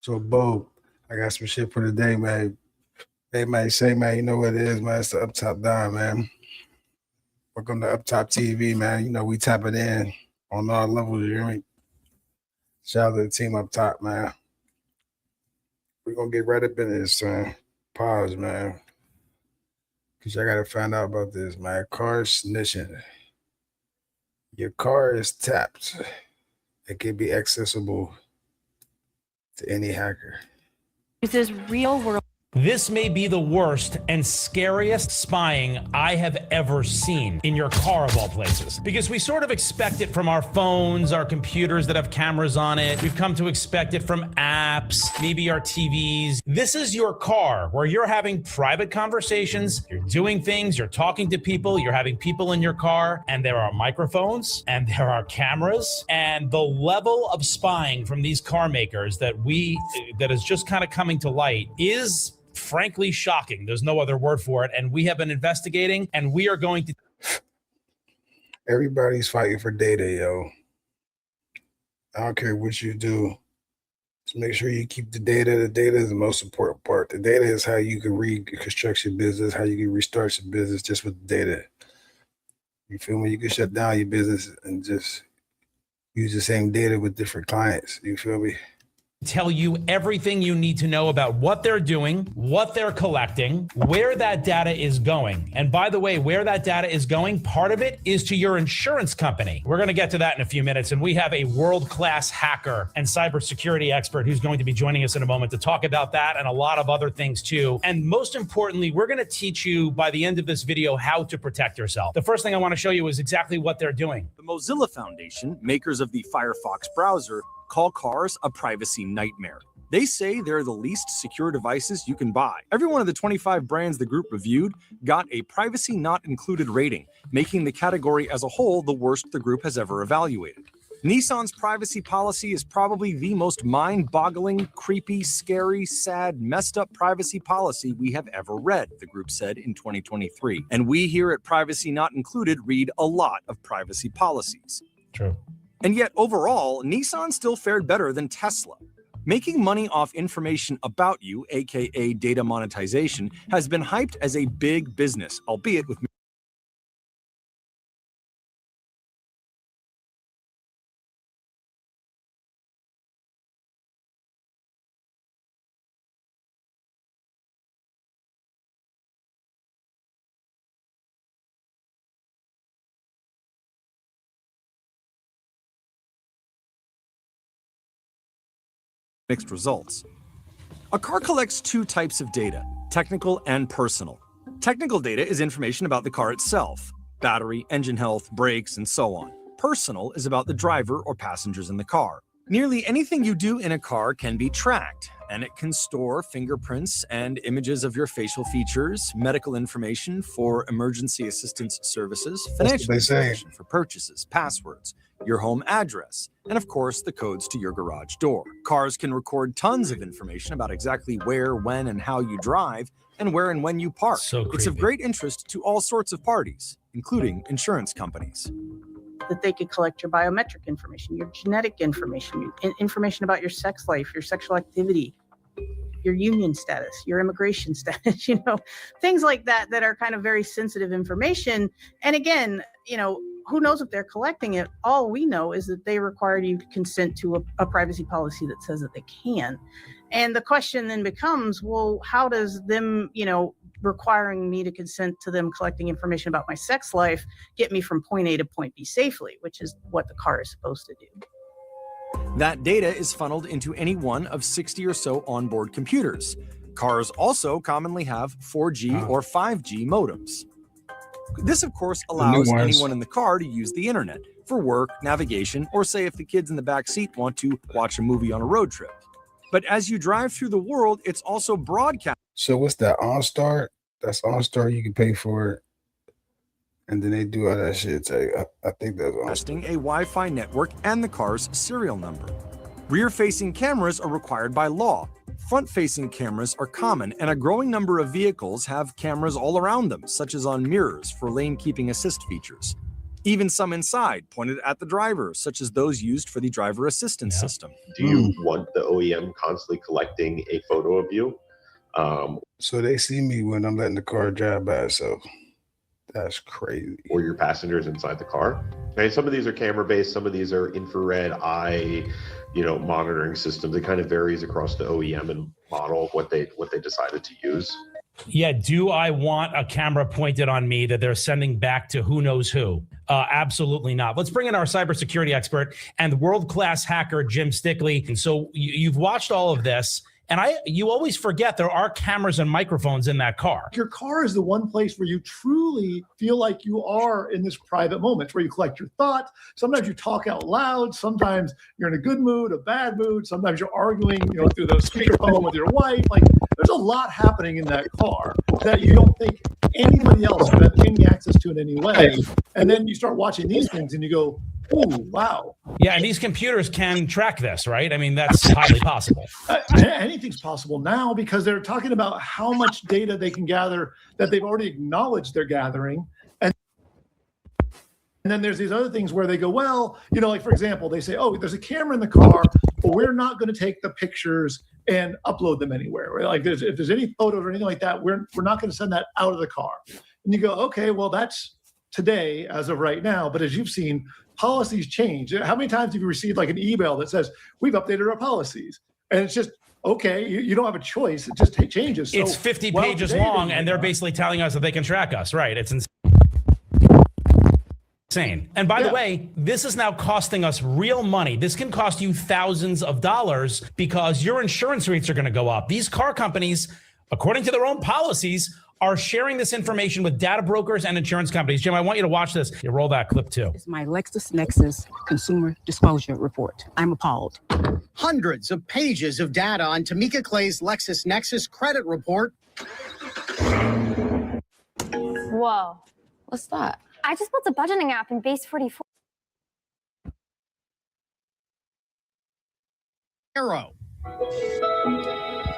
So, Bo, I got some shit for today, man. They might say, man, you know what it is, man. It's the Up Top Down, man. Welcome to Up Top TV, man. You know, we tap it in on all levels. You hear me? Shout out to the team up top, man. We're going to get right up in this, son. Pause, man. Because I got to find out about this, man. Car snitching. Your car is tapped. It can be accessible to any hacker. This is real world. This may be the worst and scariest spying I have ever seen in your car, of all places. Because we sort of expect it from our phones, our computers that have cameras on it. We've come to expect it from apps, maybe our TVs. This is your car where you're having private conversations, you're doing things, you're talking to people, you're having people in your car, and there are microphones and there are cameras. And the level of spying from these car makers that is just kind of coming to light is frankly shocking. There's no other word for it. And we have been investigating, and we are going to. Everybody's fighting for data, yo. I don't care what you do. Just make sure you keep the data. The data is the most important part. The data is how you can reconstruct your business, how you can restart your business just with the data. You feel me? You can shut down your business and just use the same data with different clients. You feel me? Tell you everything you need to know about what they're doing, what they're collecting, where that data is going. And by the way, where that data is going, part of it is to your insurance company. We're going to get to that in a few minutes. And we have a world-class hacker and cybersecurity expert who's going to be joining us in a moment to talk about that and a lot of other things too. And most importantly, we're going to teach you by the end of this video how to protect yourself. The first thing I want to show you is exactly what they're doing. The Mozilla Foundation, makers of the Firefox browser, call cars a privacy nightmare. They say they're the least secure devices you can buy. Every one of the 25 brands the group reviewed got a privacy not included rating, making the category as a whole the worst the group has ever evaluated. Nissan's privacy policy is probably the most mind-boggling, creepy, scary, sad, messed up privacy policy we have ever read, the group said in 2023. And we here at Privacy Not Included read a lot of privacy policies. True. And yet, overall, Nissan still fared better than Tesla. Making money off information about you, aka data monetization, has been hyped as a big business, albeit with mixed results. A car collects two types of data, technical and personal. Technical data is information about the car itself, battery, engine health, brakes, and so on. Personal is about the driver or passengers in the car. Nearly anything you do in a car can be tracked, and it can store fingerprints and images of your facial features, medical information for emergency assistance services, financial information for purchases, passwords, your home address, and of course, the codes to your garage door. Cars can record tons of information about exactly where, when, and how you drive, and where and when you park. It's of great interest to all sorts of parties, including insurance companies. That they could collect your biometric information, your genetic information, information about your sex life, your sexual activity, your union status, your immigration status, things like that that are kind of very sensitive information. And again, who knows if they're collecting it? All we know is that they require you to consent to a privacy policy that says that they can. And the question then becomes, well, how does them, requiring me to consent to them collecting information about my sex life get me from point A to point B safely, which is what the car is supposed to do. That data is funneled into any one of 60 or so onboard computers. Cars also commonly have 4G or 5G modems. This, of course, allows anyone in the car to use the internet for work, navigation, or say if the kids in the back seat want to watch a movie on a road trip. But as you drive through the world, it's also broadcast. So what's that, OnStar? That's OnStar. You can pay for it, and then they do all that shit. I think that's OnStar. A Wi-Fi network and the car's serial number. Rear-facing cameras are required by law. Front-facing cameras are common, and a growing number of vehicles have cameras all around them, such as on mirrors for lane keeping assist features. Even some inside pointed at the driver, such as those used for the driver assistance system. Do you want the OEM constantly collecting a photo of you? So they see me when I'm letting the car drive by itself. That's crazy. Or your passengers inside the car? Okay, some of these are camera-based, some of these are infrared eye, monitoring systems. It kind of varies across the OEM and model of what they decided to use. Yeah, do I want a camera pointed on me that they're sending back to who knows who? Absolutely not. Let's bring in our cybersecurity expert and world-class hacker, Jim Stickley. And so you've watched all of this, and you always forget there are cameras and microphones in that car. Your car is the one place where you truly feel like you are in this private moment, where you collect your thoughts. Sometimes you talk out loud. Sometimes you're in a good mood, a bad mood. Sometimes you're arguing, through the speakerphone with your wife. Like, there's a lot happening in that car that you don't think anybody else would have any access to in any way. And then you start watching these things and you go, ooh, wow. Yeah, and these computers can track this, right? I mean, that's highly possible. Anything's possible now because they're talking about how much data they can gather that they've already acknowledged they're gathering. And then there's these other things where they go, well, like, for example, they say, oh, there's a camera in the car, but we're not going to take the pictures and upload them anywhere. Like, if there's any photos or anything like that, we're not going to send that out of the car. And you go, okay, well, that's today as of right now. But as you've seen, policies change. How many times have you received like an email that says, we've updated our policies? And it's just, okay, you don't have a choice. It just changes. So, it's 50 pages long, and they're basically telling us that they can track us, right? It's insane. And by the way, this is now costing us real money. This can cost you thousands of dollars because your insurance rates are going to go up. These car companies, according to their own policies, are sharing this information with data brokers and insurance companies. Jim, I want you to watch this. You roll that clip too. It's my LexisNexis Consumer Disclosure Report. I'm appalled. Hundreds of pages of data on Tamika Clay's LexisNexis credit report. Whoa. What's that? I just built a budgeting app in Base 44. Arrow.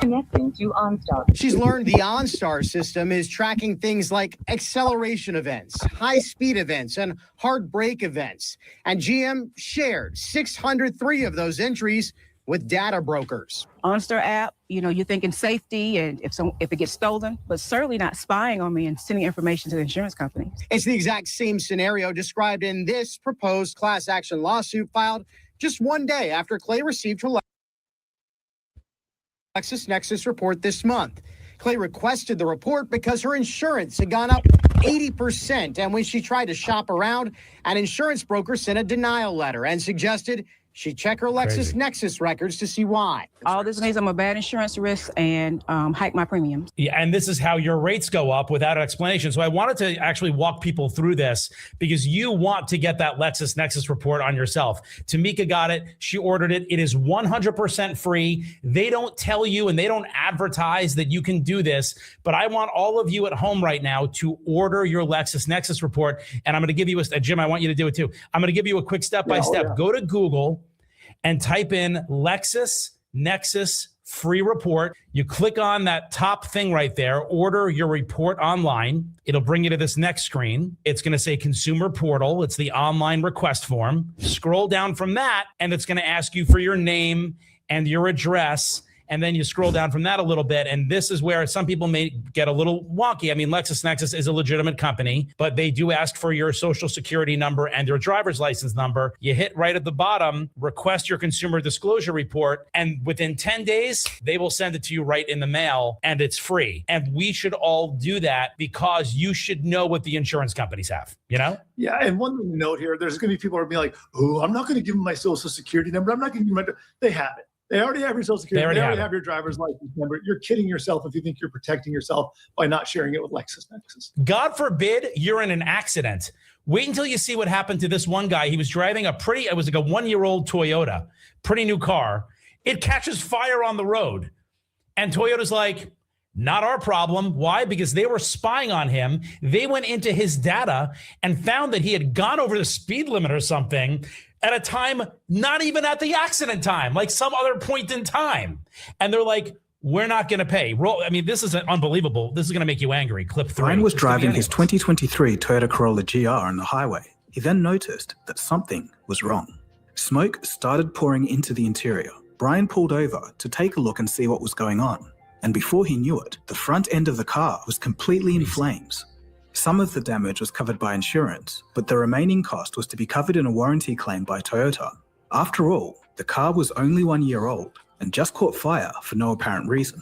Connecting to OnStar. She's learned the OnStar system is tracking things like acceleration events, high-speed events, and hard brake events. And GM shared 603 of those entries with data brokers. OnStar app, you're thinking safety and if it gets stolen, but certainly not spying on me and sending information to the insurance companies. It's the exact same scenario described in this proposed class action lawsuit filed just one day after Clay received her LexisNexis report this month. Clay requested the report because her insurance had gone up 80%. And when she tried to shop around, an insurance broker sent a denial letter and suggested she check her LexisNexis records to see why. All this means I'm a bad insurance risk and hike my premiums. Yeah, and this is how your rates go up without an explanation. So I wanted to actually walk people through this because you want to get that LexisNexis report on yourself. Tamika got it. She ordered it. It is 100% free. They don't tell you and they don't advertise that you can do this, but I want all of you at home right now to order your LexisNexis report. And I'm going to give you Jim, I want you to do it too. I'm going to give you a quick step-by-step. Go to Google and type in LexisNexis free report. You click on that top thing right there, order your report online. It'll bring you to this next screen. It's going to say consumer portal. It's the online request form. Scroll down from that, and it's going to ask you for your name and your address. And then you scroll down from that a little bit. And this is where some people may get a little wonky. I mean, LexisNexis is a legitimate company, but they do ask for your social security number and your driver's license number. You hit right at the bottom, request your consumer disclosure report. And within 10 days, they will send it to you right in the mail and it's free. And we should all do that because you should know what the insurance companies have, Yeah. And one thing to note here, there's going to be people who are going to be like, oh, I'm not going to give them my social security number. I'm not going to give them they have it. They already have your social security. They already have your driver's license number. You're kidding yourself if you think you're protecting yourself by not sharing it with LexisNexis. God forbid you're in an accident. Wait until you see what happened to this one guy. He was driving it was like a 1-year-old Toyota, pretty new car. It catches fire on the road. And Toyota's like, not our problem. Why? Because they were spying on him. They went into his data and found that he had gone over the speed limit or something at a time, not even at the accident time, like some other point in time. And they're like, we're not going to pay. This is unbelievable. This is going to make you angry. Clip 3. Ryan was driving his 2023 Toyota Corolla GR on the highway. He then noticed that something was wrong. Smoke started pouring into the interior. Brian pulled over to take a look and see what was going on. And before he knew it, the front end of the car was completely in flames. Some of the damage was covered by insurance, but the remaining cost was to be covered in a warranty claim by Toyota. After all, the car was only 1 year old and just caught fire for no apparent reason.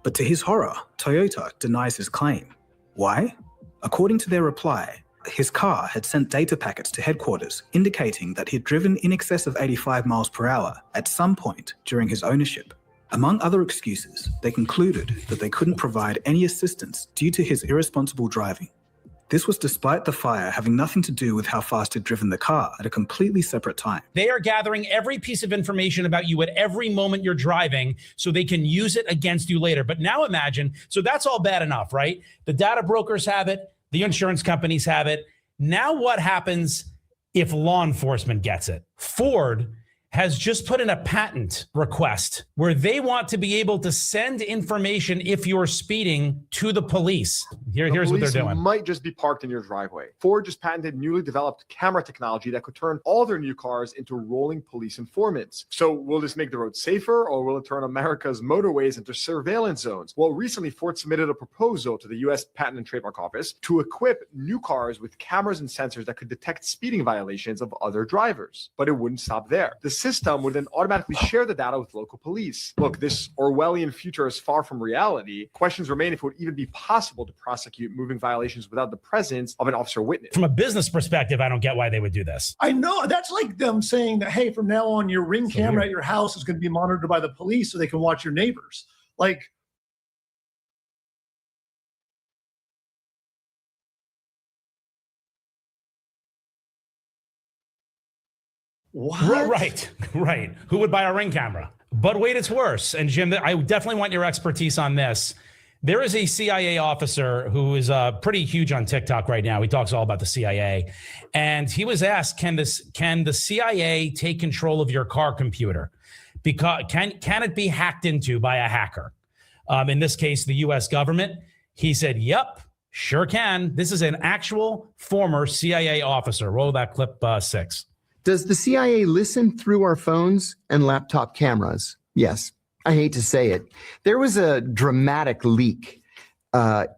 But to his horror, Toyota denies his claim. Why? According to their reply, his car had sent data packets to headquarters indicating that he'd driven in excess of 85 miles per hour at some point during his ownership. Among other excuses, they concluded that they couldn't provide any assistance due to his irresponsible driving. This was despite the fire having nothing to do with how fast he'd driven the car at a completely separate time. They are gathering every piece of information about you at every moment you're driving so they can use it against you later. But now imagine, so that's all bad enough, right? The data brokers have it. The insurance companies have it. Now what happens if law enforcement gets it? Ford has just put in a patent request where they want to be able to send information if you're speeding to the police. Here's what they're doing. Might just be parked in your driveway. Ford just patented newly developed camera technology that could turn all their new cars into rolling police informants. So will this make the road safer, or will it turn America's motorways into surveillance zones? Well, recently Ford submitted a proposal to the U.S. Patent and Trademark Office to equip new cars with cameras and sensors that could detect speeding violations of other drivers. But it wouldn't stop there. The system would then automatically share the data with local police. Look, this Orwellian future is far from reality. Questions remain if it would even be possible to prosecute moving violations without the presence of an officer witness. From a business perspective, I don't get why they would do this. I know. That's like them saying that, hey, from now on, your Ring camera at your house is going to be monitored by the police so they can watch your neighbors. Like, what? Right. Who would buy a Ring camera? But wait, it's worse. And Jim, I definitely want your expertise on this. There is a CIA officer who is pretty huge on TikTok right now. He talks all about the CIA. And he was asked, can the CIA take control of your car computer? Because can it be hacked into by a hacker? In this case, the US government. He said, yep, sure can. This is an actual former CIA officer. Roll that clip 6. Does the CIA listen through our phones and laptop cameras? Yes. I hate to say it. There was a dramatic leak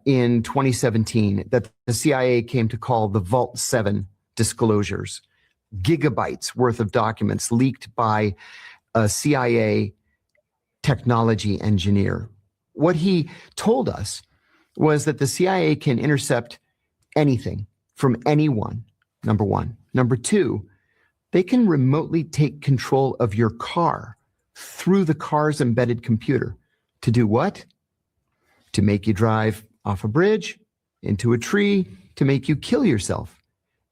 in 2017 that the CIA came to call the Vault 7 disclosures. Gigabytes worth of documents leaked by a CIA technology engineer. What he told us was that the CIA can intercept anything from anyone, number one. Number two, they can remotely take control of your car through the car's embedded computer. To do what? To make you drive off a bridge, into a tree, to make you kill yourself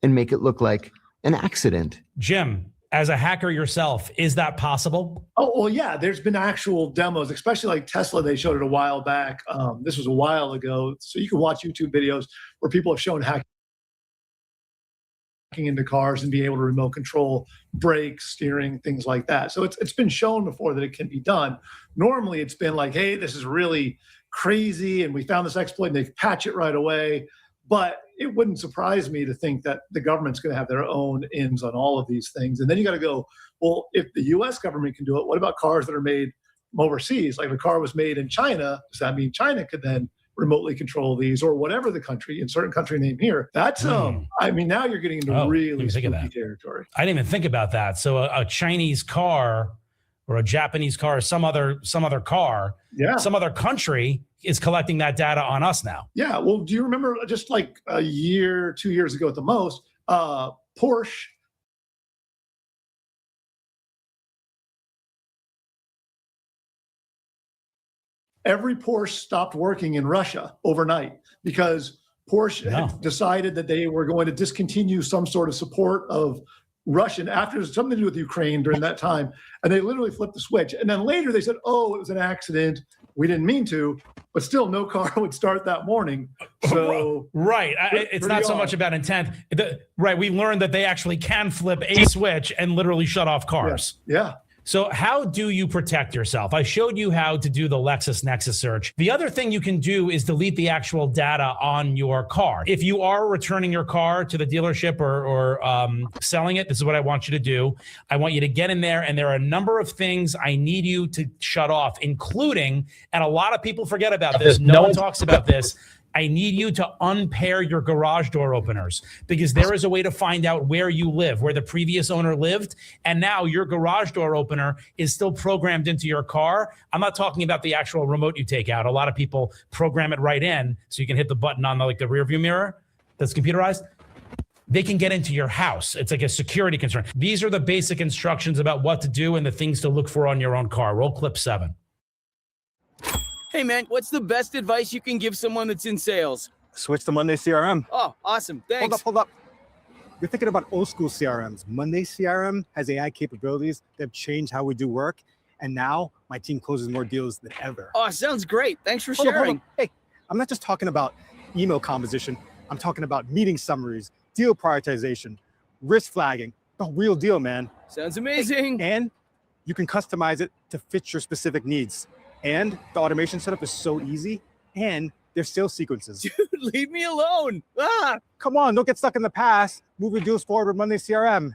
and make it look like an accident. Jim, as a hacker yourself, is that possible? Oh, well, yeah, there's been actual demos, especially like Tesla. They showed it a while back. This was a while ago. So you can watch YouTube videos where people have shown hacking into cars and be able to remote control brakes, steering, things like that. So it's been shown before that it can be done. Normally it's been like, hey, this is really crazy and we found this exploit and they patch it right away. But it wouldn't surprise me to think that the government's going to have their own ins on all of these things. And then you got to go, well, if the US government can do it, what about cars that are made overseas? Like if a car was made in China, does that mean China could then remotely control these, or whatever the country, in certain country name here? That's I mean, now you're getting into really spooky territory. I didn't even think about that. So a Chinese car or a Japanese car, some other car, some other country is collecting that data on us now. Yeah. Well, do you remember just like a year, 2 years ago at the most, Porsche every Porsche stopped working in Russia overnight because Porsche had decided that they were going to discontinue some sort of support of Russian after something to do with Ukraine during that time. And they literally flipped the switch. And then later they said, oh, it was an accident. We didn't mean to, but still no car would start that morning. So it's not so much about intent. We learned that they actually can flip a switch and literally shut off cars. Yeah. So how do you protect yourself? I showed you how to do the LexisNexis search. The other thing you can do is delete the actual data on your car. If you are returning your car to the dealership or selling it, this is what I want you to do. I want you to get in there, and there are a number of things I need you to shut off, including, and a lot of people forget about this, no one talks about this, I need you to unpair your garage door openers, because there is a way to find out where you live, where the previous owner lived, and now your garage door opener is still programmed into your car. I'm not talking about the actual remote you take out. A lot of people program it right in so you can hit the button on the rear view mirror that's computerized. They can get into your house. It's like a security concern. These are the basic instructions about what to do and the things to look for on your own car. Roll clip 7. Hey man, what's the best advice you can give someone that's in sales? Switch to Monday CRM. Oh, awesome. Thanks. Hold up. You're thinking about old school CRMs. Monday CRM has AI capabilities that have changed how we do work. And now my team closes more deals than ever. Oh, sounds great. Thanks for Hold up. sharing. Hey, I'm not just talking about email composition. I'm talking about meeting summaries, deal prioritization, risk flagging. The real deal, man. Sounds amazing. Hey, and you can customize it to fit your specific needs. And the automation setup is so easy, and there's sales sequences. Dude, leave me alone. Ah! Come on, don't get stuck in the past. Move your deals forward with Monday CRM.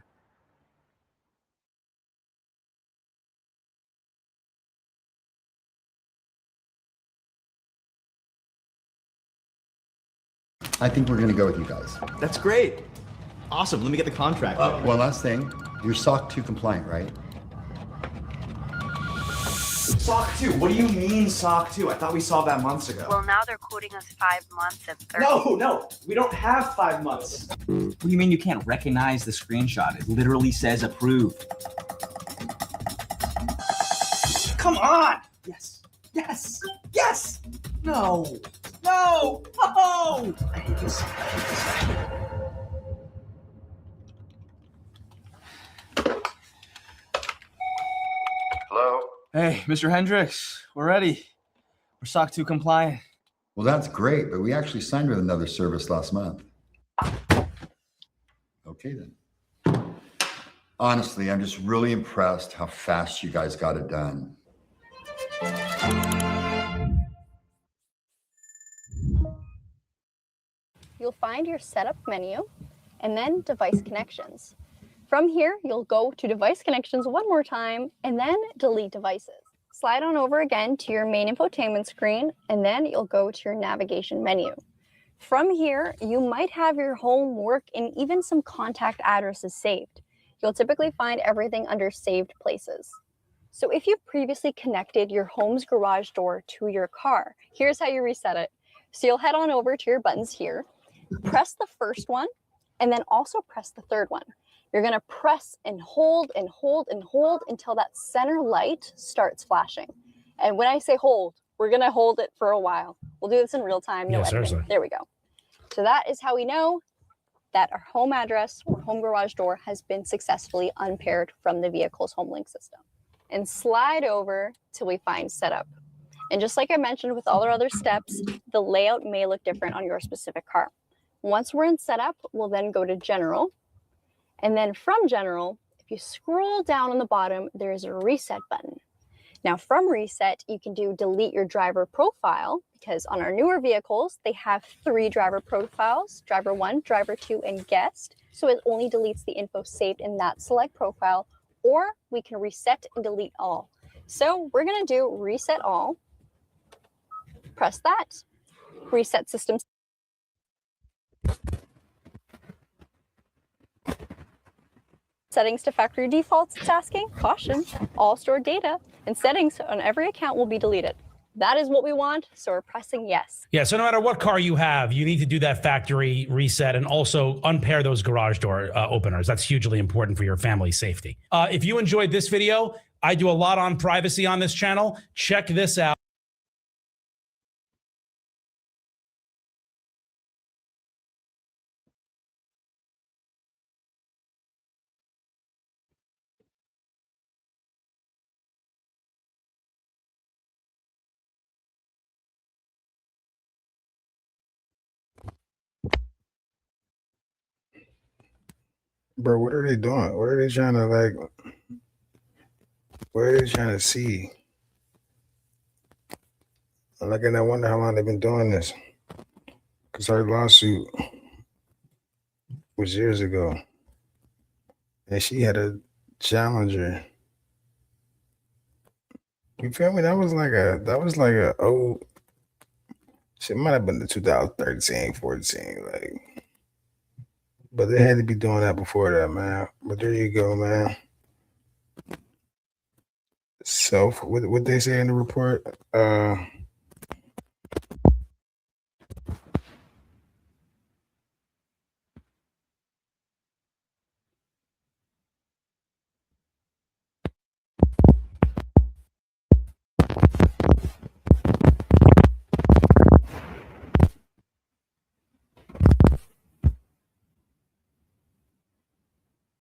I think we're going to go with you guys. That's great. Awesome. Let me get the contract. One last thing. You're SOC 2 compliant, right? SOC 2? What do you mean SOC 2? I thought we saw that months ago. Well, now they're quoting us 5 months and 30. No, we don't have 5 months. What do you mean you can't recognize the screenshot? It literally says approved. Come on! Yes! No! I hate this. Hello? Hey, Mr. Hendricks, we're ready. We're SOC 2 compliant. Well, that's great, but we actually signed with another service last month. Okay, then. Honestly, I'm just really impressed how fast you guys got it done. You'll find your setup menu and then device connections. From here, you'll go to device connections one more time and then delete devices. Slide on over again to your main infotainment screen, and then you'll go to your navigation menu. From here, you might have your home, work, and even some contact addresses saved. You'll typically find everything under saved places. So if you've previously connected your home's garage door to your car, here's how you reset it. So you'll head on over to your buttons here, press the first one, and then also press the third one. You're gonna press and hold and hold and hold until that center light starts flashing. And when I say hold, we're gonna hold it for a while. We'll do this in real time, no editing. Seriously. There we go. So that is how we know that our home address or home garage door has been successfully unpaired from the vehicle's home link system. And slide over till we find setup. And just like I mentioned with all our other steps, the layout may look different on your specific car. Once we're in setup, we'll then go to general. And then from general, if you scroll down on the bottom, there's a reset button. Now from reset, you can do delete your driver profile, because on our newer vehicles, they have 3 driver profiles, driver 1, driver 2, and guest. So it only deletes the info saved in that select profile, or we can reset and delete all. So we're gonna do reset all, press that, reset system. Settings to factory defaults, it's asking, caution, all stored data, and settings on every account will be deleted. That is what we want, so we're pressing yes. Yeah, so no matter what car you have, you need to do that factory reset and also unpair those garage door openers. That's hugely important for your family's safety. If you enjoyed this video, I do a lot on privacy on this channel. Check this out. Bro, what are they doing? What are they trying to like? What are they trying to see? Like, and I wonder how long they've been doing this. Because her lawsuit was years ago. And she had a challenger. You feel me? That was like a old shit. Might have been the 2013, 14, like, but they had to be doing that before that, man. But there you go, man. What they say in the report?